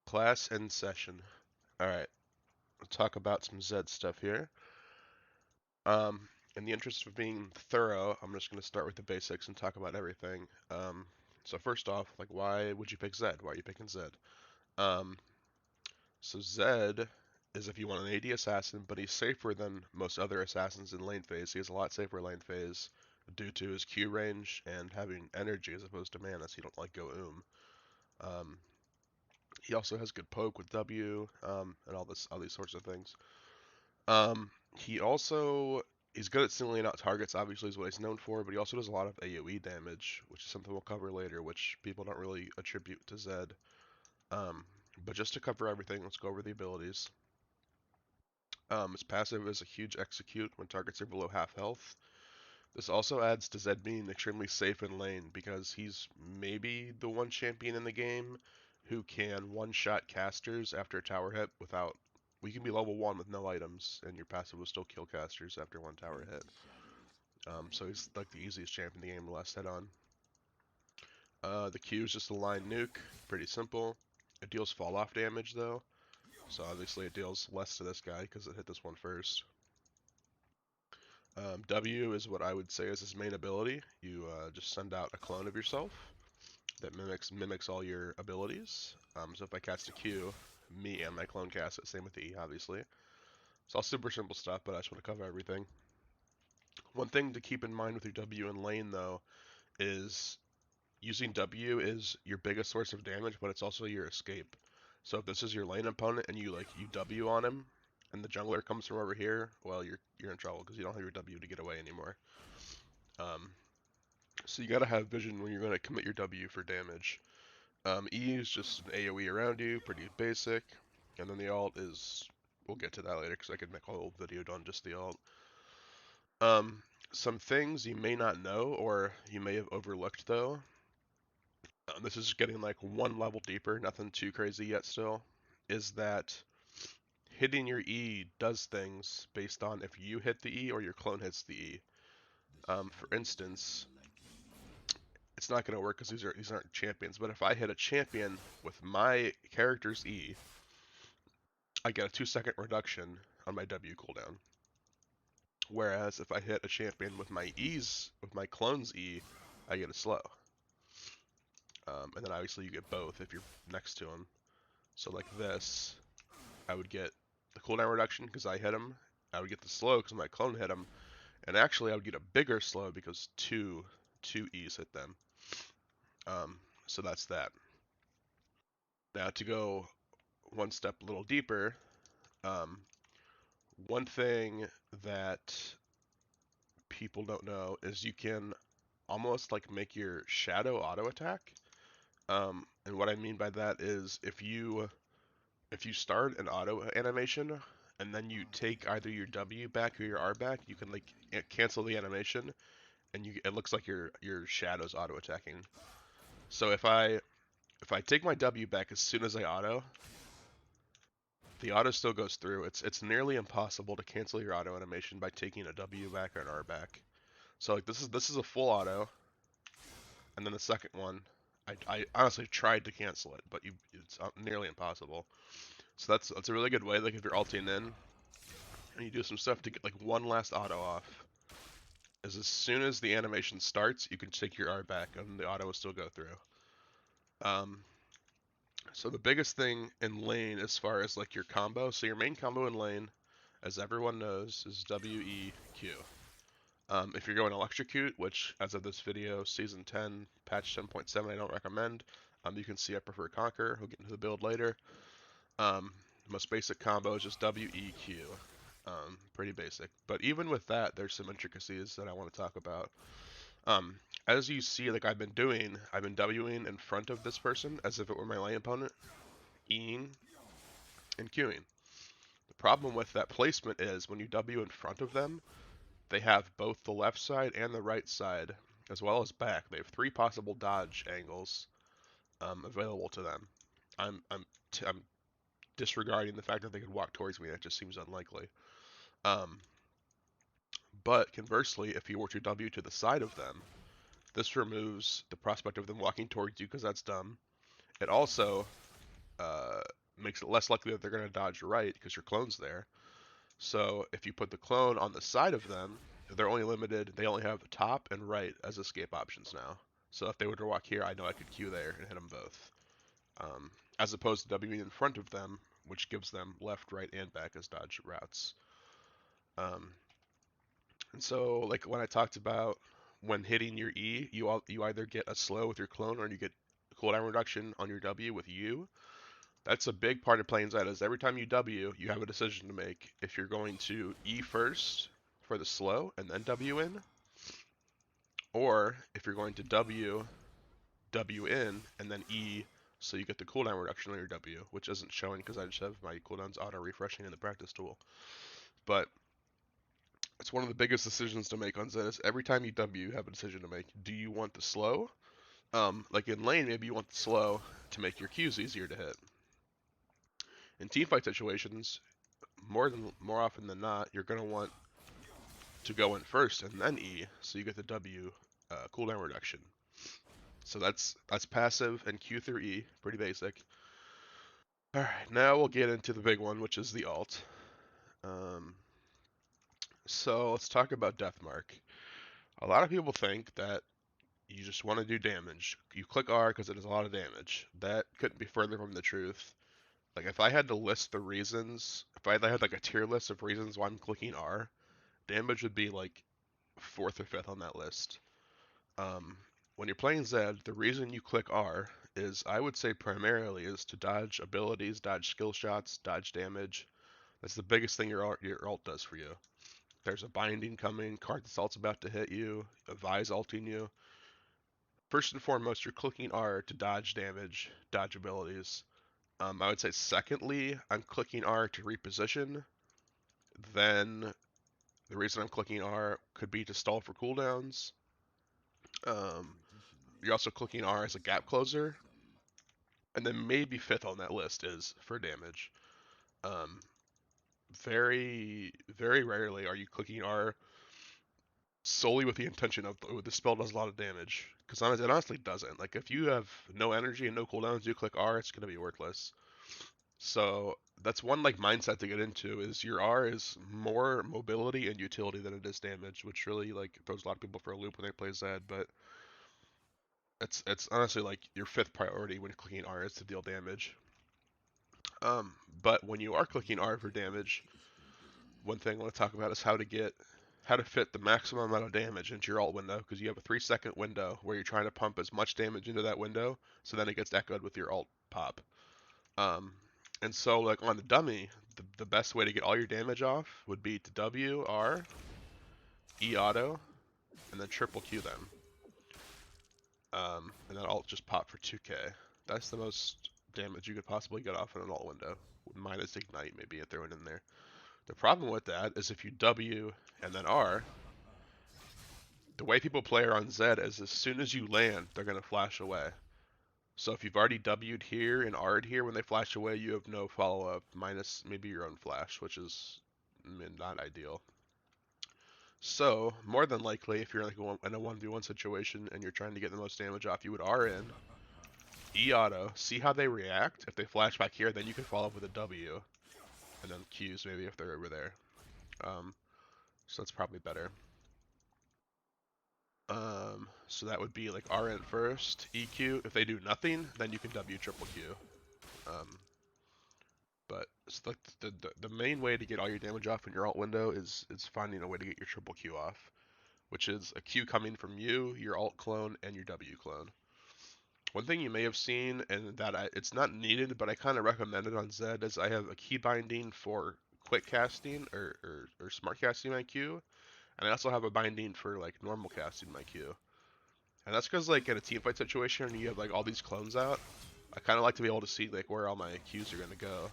Class in session. Alright, we'll talk about some Z stuff here. In the interest of being thorough, I'm just going to start with the basics and talk about everything. So first off, like, why would you pick Z? Why are you picking Z? Um, so Z is if you want an AD assassin, but he's safer than most other assassins in lane phase. He has a lot safer lane phase due to his Q range and having energy as opposed to mana, so you don't like go Um, he also has good poke with W, and all these sorts of things. Um, he also he's good at singling out targets, obviously is what he's known for, but he also does a lot of AoE damage, which is something we'll cover later, which people don't really attribute to Zed. Um, but just to cover everything, let's go over the abilities. His passive is a huge execute when targets are below half health. This also adds to Zed being extremely safe in lane because he's maybe the one champion in the game who can one-shot casters after a tower hit without. We can be level 1 with no items, and your passive will still kill casters after one tower hit. So he's like the easiest champ in the game to last hit on. The Q is just a line nuke, pretty simple. It deals fall off damage though, so obviously it deals less to this guy because it hit this one first. W is what I would say is his main ability. You just send out a clone of yourself that mimics all your abilities. So if I cast a Q, me and my clone cast it. Same with E, obviously. It's all super simple stuff, but I just want to cover everything. One thing to keep in mind with your W in lane though is using W is your biggest source of damage, but it's also your escape. So if this is your lane opponent and you W on him, and the jungler comes from over here, well you're in trouble because you don't have your W to get away anymore. Um, so you gotta have vision when you're gonna commit your W for damage. E is just an AoE around you, pretty basic, and then the alt is we'll get to that later because I could make a whole video on just the alt. Um, some things you may not know or you may have overlooked though. This is getting like one level deeper, nothing too crazy yet still, is that hitting your E does things based on if you hit the E or your clone hits the E. For instance, it's not going to work because these aren't champions, but if I hit a champion with my character's E, I get a 2-second reduction on my W cooldown. Whereas if I hit a champion with my clone's E, I get a slow. And then obviously you get both if you're next to him. So like this, I would get the cooldown reduction because I hit him. I would get the slow because my clone hit him. And actually I would get a bigger slow because two E's hit them. So that's that. Now to go one step a little deeper, um, one thing that people don't know is you can almost like make your shadow auto attack. And what I mean by that is if you start an auto animation and then you take either your W back or your R back, you can like cancel the animation and it looks like your shadow's auto attacking. So if I take my W back as soon as I auto, the auto still goes through. It's nearly impossible to cancel your auto animation by taking a W back or an R back. So like this is a full auto, and then the second one, I honestly tried to cancel it, but it's nearly impossible. So that's a really good way. Like if you're ulting in and you do some stuff to get like one last auto off, is as soon as the animation starts, you can take your R back and the auto will still go through. Um, so the biggest thing in lane as far as like your combo, so your main combo in lane, as everyone knows, is WEQ. If you're going electrocute, which as of this video, season 10, patch 10.7, I don't recommend. You can see I prefer conquer. We'll get into the build later. Most basic combo is just WEQ. Pretty basic. But even with that, there's some intricacies that I want to talk about. Um, as you see, like I've been Wing in front of this person as if it were my lane opponent, Eing, and Qing. The problem with that placement is when you W in front of them, they have both the left side and the right side, as well as back. They have 3 possible dodge angles available to them. I'm disregarding the fact that they could walk towards me. That just seems unlikely. Um, but conversely, if you were to W to the side of them, this removes the prospect of them walking towards you because that's dumb. It also makes it less likely that they're going to dodge right because your clone's there. So if you put the clone on the side of them, they're only limited. They only have top and right as escape options now. So if they were to walk here, I know I could Q there and hit them both. As opposed to W in front of them, which gives them left, right, and back as dodge routes. Um, and so, like when I talked about when hitting your E, you either get a slow with your clone or you get cooldown reduction on your W with U. That's a big part of playing Zed, is every time you W, you have a decision to make. If you're going to E first for the slow and then W in, or if you're going to W in, and then E so you get the cooldown reduction on your W, which isn't showing because I just have my cooldowns auto refreshing in the practice tool. But it's one of the biggest decisions to make on Zed, is every time you W, you have a decision to make. Do you want the slow? Like in lane, maybe you want the slow to make your Qs easier to hit. In teamfight situations, more often than not, you're going to want to go in first and then E, so you get the W cooldown reduction. So that's passive and Q through E, pretty basic. All right, now we'll get into the big one, which is the alt. So let's talk about Deathmark. A lot of people think that you just want to do damage. You click R because it does a lot of damage. That couldn't be further from the truth. Like if I had to list the reasons, if I had like a tier list of reasons why I'm clicking R, damage would be like fourth or fifth on that list. When you're playing Zed, the reason you click R is, I would say primarily, is to dodge abilities, dodge skill shots, dodge damage. That's the biggest thing your alt does for you. There's a binding coming, card assault's about to hit you, a Vise ulting you. First and foremost, you're clicking R to dodge damage, dodge abilities. I would say secondly, I'm clicking R to reposition. Then the reason I'm clicking R could be to stall for cooldowns. You're also clicking R as a gap closer. And then maybe fifth on that list is for damage. Um, very rarely are you clicking R solely with the intention of, oh, this spell does a lot of damage. Because it honestly doesn't. Like, if you have no energy and no cooldowns, you click R, it's going to be worthless. So that's one like mindset to get into, is your R is more mobility and utility than it is damage, which really like throws a lot of people for a loop when they play Zed, but it's honestly like your fifth priority when clicking R is to deal damage. But when you are clicking R for damage, one thing I want to talk about is how to fit the maximum amount of damage into your alt window, because you have a 3-second window where you're trying to pump as much damage into that window, so then it gets echoed with your alt pop. Um, and so like on the dummy, the best way to get all your damage off would be to W, R, E auto, and then triple Q them. And then alt just pop for 2k. That's the most damage you could possibly get off in an alt window. Minus ignite maybe throw it in there. The problem with that is if you W and then R, the way people play on Zed is as soon as you land, they're going to flash away. So if you've already W'd here and R'd here, when they flash away, you have no follow-up, minus maybe your own flash, which is not ideal. So, more than likely, if you're like in a 1v1 situation and you're trying to get the most damage off, you would R in, E auto, see how they react. If they flash back here, then you can follow up with a W, and then Qs maybe if they're over there. So that's probably better. So that would be like RN first, EQ. If they do nothing, then you can W triple Q. But it's like the main way to get all your damage off in your alt window is finding a way to get your triple Q off, which is a Q coming from you, your alt clone, and your W clone. One thing you may have seen, and that it's not needed, but I kind of recommend it on Zed, is I have a key binding for quick casting or smart casting my Q, and I also have a binding for like normal casting my Q. And that's because like in a teamfight situation and you have like all these clones out, I kind of like to be able to see like where all my Qs are gonna go.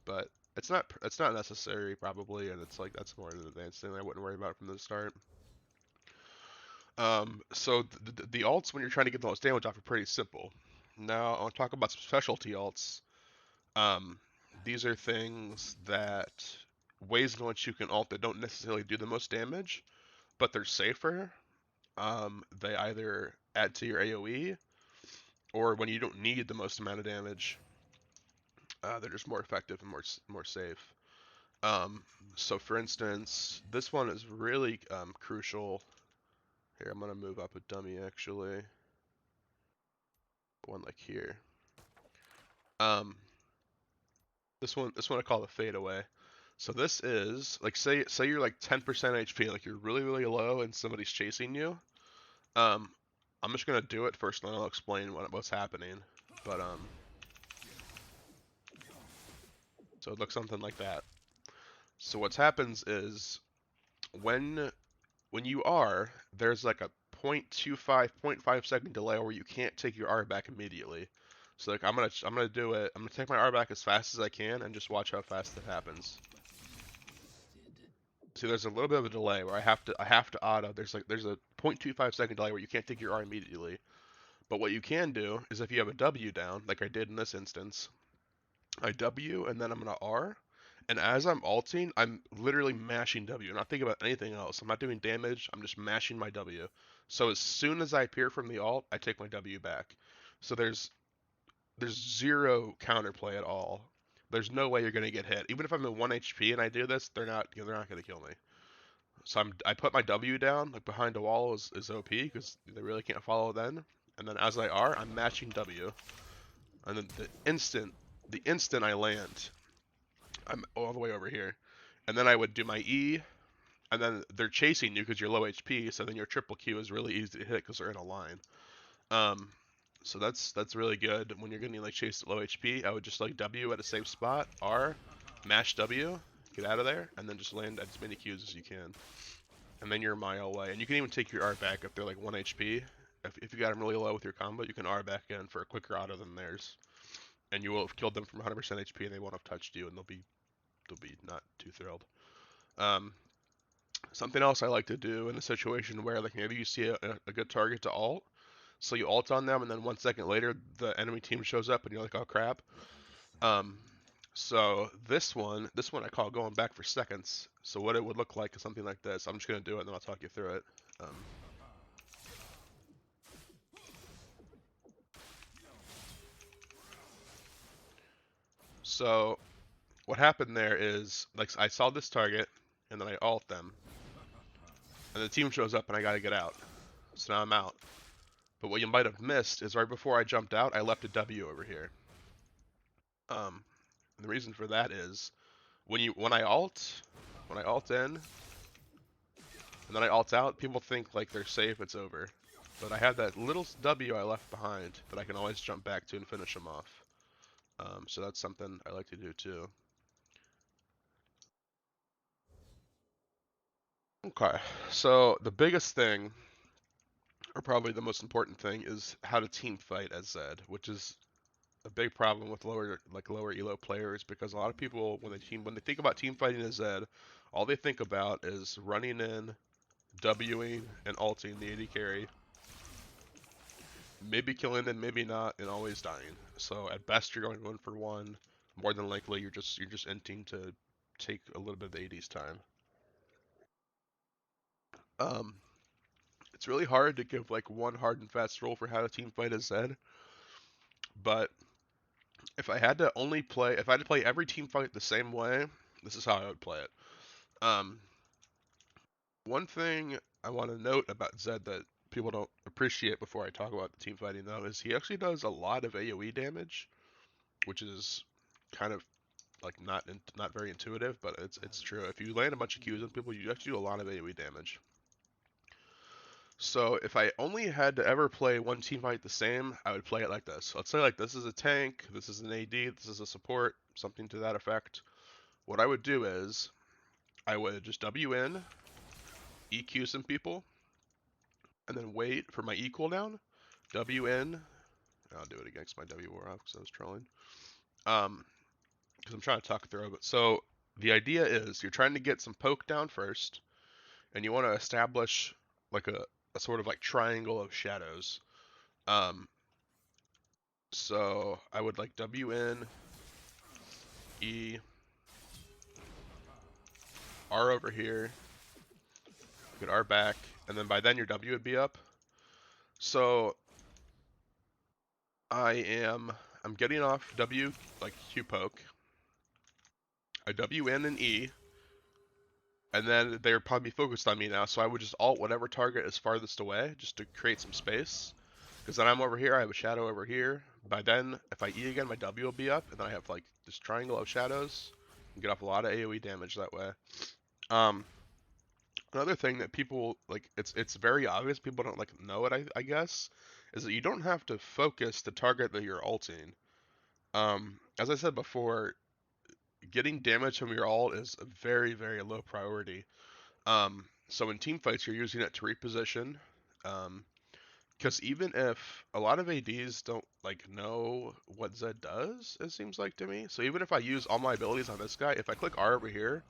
But it's not necessary probably, and it's like that's more an advanced thing I wouldn't worry about from the start. So the alts when you're trying to get the most damage off are pretty simple. Now I want to talk about some specialty alts. Um, these are things that ways in which you can alt that don't necessarily do the most damage, but they're safer. They either add to your AoE, or when you don't need the most amount of damage, They're just more effective and more safe. Um, so for instance, this one is really crucial. Here, I'm gonna move up a dummy actually. One like here. Um, this one I call the fadeaway. So this is like say you're like 10% HP, like you're really low and somebody's chasing you. Um, I'm just gonna do it first, and then I'll explain what's happening. But so it looks something like that. So what happens is when you are, there's like a 0.25, 0.5 second delay where you can't take your R back immediately. So like I'm gonna do it. I'm gonna take my R back as fast as I can and just watch how fast it happens. See, there's a little bit of a delay where I have to auto. There's a 0.25 second delay where you can't take your R immediately. But what you can do is if you have a W down, like I did in this instance, I W and then I'm gonna R, and as I'm alting, I'm literally mashing W. I'm not thinking about anything else. I'm not doing damage. I'm just mashing my W. So as soon as I appear from the alt, I take my W back. So there's zero counterplay at all. There's no way you're gonna get hit. Even if I'm at 1 HP and I do this, they're not gonna kill me. So I put my W down, like behind a wall is OP because they really can't follow then. And then as I R, I'm matching W. And then the instant I land, I'm all the way over here. And then I would do my E, and then they're chasing you because you're low HP, so then your triple Q is really easy to hit because they're in a line. Um, so that's really good when you're getting like chased at low HP. I would just like W at a safe spot, R, mash W, get out of there, and then just land as many Qs as you can. And then you're a mile away. And you can even take your R back if they're like 1 HP. If you got them really low with your combo, you can R back in for a quicker auto than theirs. And you will have killed them from 100% HP, and they won't have touched you, and they'll be not too thrilled. Um, Something else I like to do in a situation where like maybe you see a good target to alt, so you alt on them, and then 1 second later the enemy team shows up, and you're like, oh crap. Um, so this one I call going back for seconds. So what it would look like is something like this. I'm just gonna do it, and then I'll talk you through it. So what happened there is like I saw this target, and then I alt them, and the team shows up, and I gotta get out. So now I'm out. But what you might have missed is right before I jumped out, I left a W over here. And the reason for that is when I alt in, and then I alt out, people think like they're safe, it's over. But I have that little W I left behind that I can always jump back to and finish them off. So that's something I like to do too. Okay, so the biggest thing, or probably the most important thing, is how to team fight as Zed, which is a big problem with lower elo players because a lot of people when they think about team fighting as Zed, all they think about is running in, Wing, and ulting the AD carry, maybe killing them, maybe not, and always dying. So at best you're going 1-for-1. More than likely you're just inting to take a little bit of the AD's time. Um, it's really hard to give like one hard and fast rule for how to team fight as Zed, but if I had to play every team fight the same way, this is how I would play it. Um, One thing I want to note about Zed that people don't appreciate before I talk about the team fighting though is he actually does a lot of AoE damage, which is kind of like not very intuitive, but it's true. If you land a bunch of Qs on people, you actually do a lot of AoE damage. So if I only had to ever play one team fight the same, I would play it like this. Let's say like this is a tank, this is an AD, this is a support, something to that effect. What I would do is I would just W in, EQ some people, and then wait for my E cooldown. W in. I'll do it against my W wore off because I was trolling. Because I'm trying to talk through it. So the idea is you're trying to get some poke down first, and you want to establish like a sort of like triangle of shadows. Um, so I would like W in, E, R over here, you could R back, and then by then your W would be up. So I am I'm getting off W, like Q poke. I W in and E, and then they're probably focused on me now, so I would just alt whatever target is farthest away, just to create some space. Because then I'm over here, I have a shadow over here. By then, if I E again, my W will be up, and then I have like this triangle of shadows. And get off a lot of AoE damage that way. Um, Another thing that people like, it's very obvious, people don't like know it, I guess, is that you don't have to focus the target that you're ulting. As I said before, getting damage from your ult is a very, very low priority. So in team fights, you're using it to reposition. Because even if a lot of ADs don't like know what Zed does, it seems like to me. So even if I use all my abilities on this guy, if I click R over here,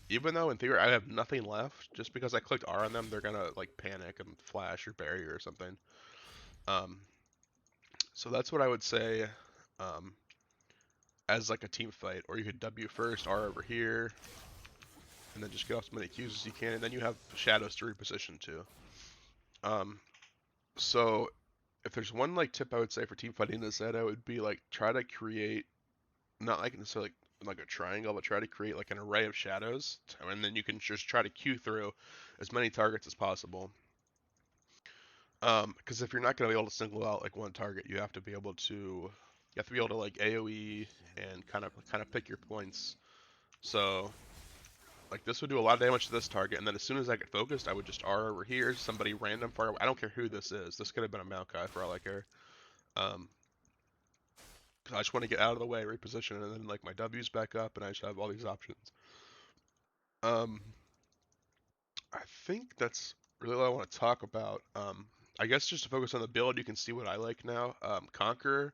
even though in theory I have nothing left, just because I clicked R on them, they're gonna like panic and flash or barrier or something. Um, so that's what I would say um, as like a team fight. Or you could W first, R over here, and then just get off as many Qs as you can, and then you have shadows to reposition too. Um, so if there's one like tip I would say for team fighting this Zed, I would be like try to create not like necessarily like a triangle, but try to create like an array of shadows, and then you can just try to queue through as many targets as possible. Because if you're not gonna be able to single out like one target, you have to be able to like AOE and kind of pick your points. So like this would do a lot of damage to this target, and then as soon as I get focused, I would just R over here, somebody random far away. I don't care who this is. This could have been a Maokai for all I care. Um, 'Cause I just want to get out of the way, reposition, and then like my W's back up, and I just have all these options. Um, I think that's really all I want to talk about. I guess just to focus on the build, you can see what I like now. Conqueror,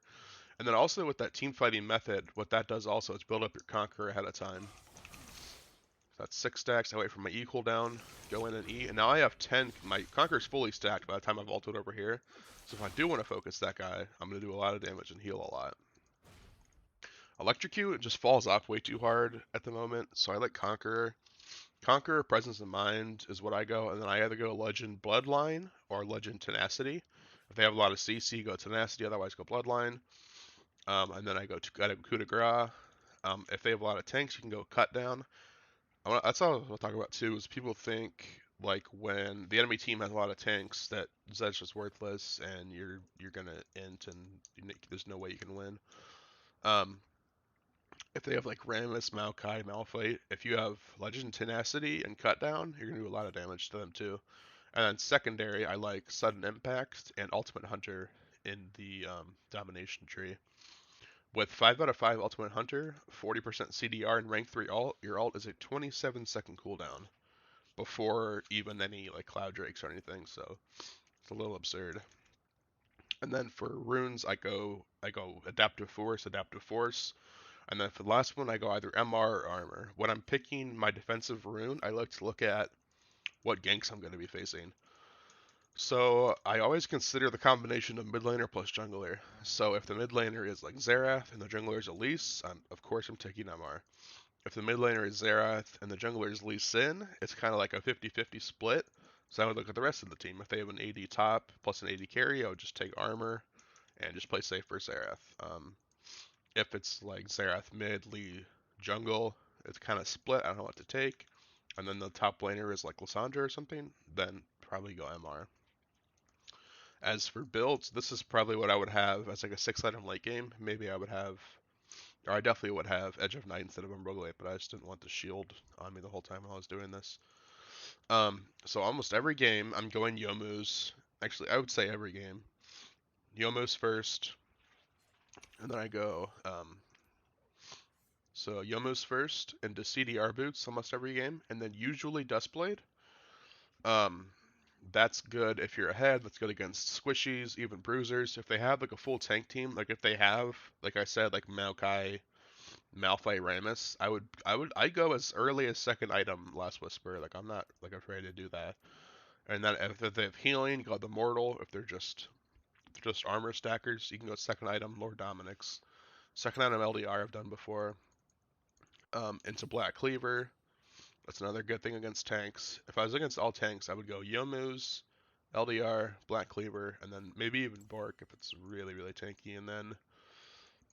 and then also with that team fighting method, what that does also is build up your Conqueror ahead of time. So that's 6 stacks. I wait for my E cooldown, go in and E, and now I have 10. My Conqueror's fully stacked by the time I've ulted over here. So if I do want to focus that guy, I'm going to do a lot of damage and heal a lot. Electrocute just falls off way too hard at the moment, so I like Conqueror. Conqueror, Presence of Mind is what I go, and then I either go Legend Bloodline or Legend Tenacity. If they have a lot of CC, go Tenacity, otherwise go Bloodline. And then I go to Coup de Grace. If they have a lot of tanks, you can go Cut Down. That's all I'll talk about too, is people think like when the enemy team has a lot of tanks that Zed's just worthless and you're gonna int and there's no way you can win. Um, if they have like Rammus, Maokai, Malphite, if you have Legend Tenacity and Cut Down, you're gonna do a lot of damage to them too. And then secondary, I like Sudden Impact and Ultimate Hunter in the Domination tree. With 5 out of 5 Ultimate Hunter, 40% CDR, and rank 3 ult, your ult is a 27-second cooldown before even any like Cloud Drakes or anything, so it's a little absurd. And then for runes, I go Adaptive Force, and then for the last one, I go either MR or Armor. When I'm picking my defensive rune, I like to look at what ganks I'm going to be facing. So I always consider the combination of mid laner plus jungler. So if the mid laner is like Xerath and the jungler is Elise, of course I'm taking MR. If the mid laner is Xerath and the jungler is Lee Sin, it's kind of like a 50-50 split. So I would look at the rest of the team. If they have an AD top plus an AD carry, I would just take armor and just play safe for Xerath. If it's like Xerath mid, Lee jungle, it's kind of split. I don't know what to take. And then the top laner is like Lissandra or something, then probably go MR. As for builds, this is probably what I would have as like a 6-item late game. Maybe I would have, or I definitely would have Edge of Night instead of Umbrogate, but I just didn't want the shield on me the whole time while I was doing this. So almost every game I'm going Yomu's. Actually, I would say every game. Yomu's first, and then I go so Yomu's first into CDR boots almost every game, and then usually Dustblade. Um, that's good if you're ahead. That's good against squishies, even bruisers. If they have like a full tank team, like if they have, like I said, like Maokai, Malphite, Rammus, I go as early as second item Last Whisper. Like I'm not like afraid to do that. And then if they have healing, you go the Mortal. If they're just armor stackers, you can go second item Lord Dominic's. Second item LDR I've done before. Into Black Cleaver. That's another good thing against tanks. If I was against all tanks, I would go Yomu's, LDR, Black Cleaver, and then maybe even Bork if it's really, really tanky. And then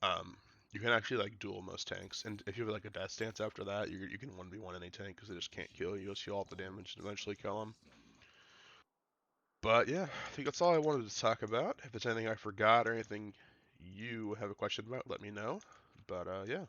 Um, you can actually like duel most tanks, and if you have like a death stance after that, you can 1v1 any tank because they just can't kill you. You'll see all the damage and eventually kill them. But yeah, I think that's all I wanted to talk about. If there's anything I forgot or anything you have a question about, let me know. But yeah.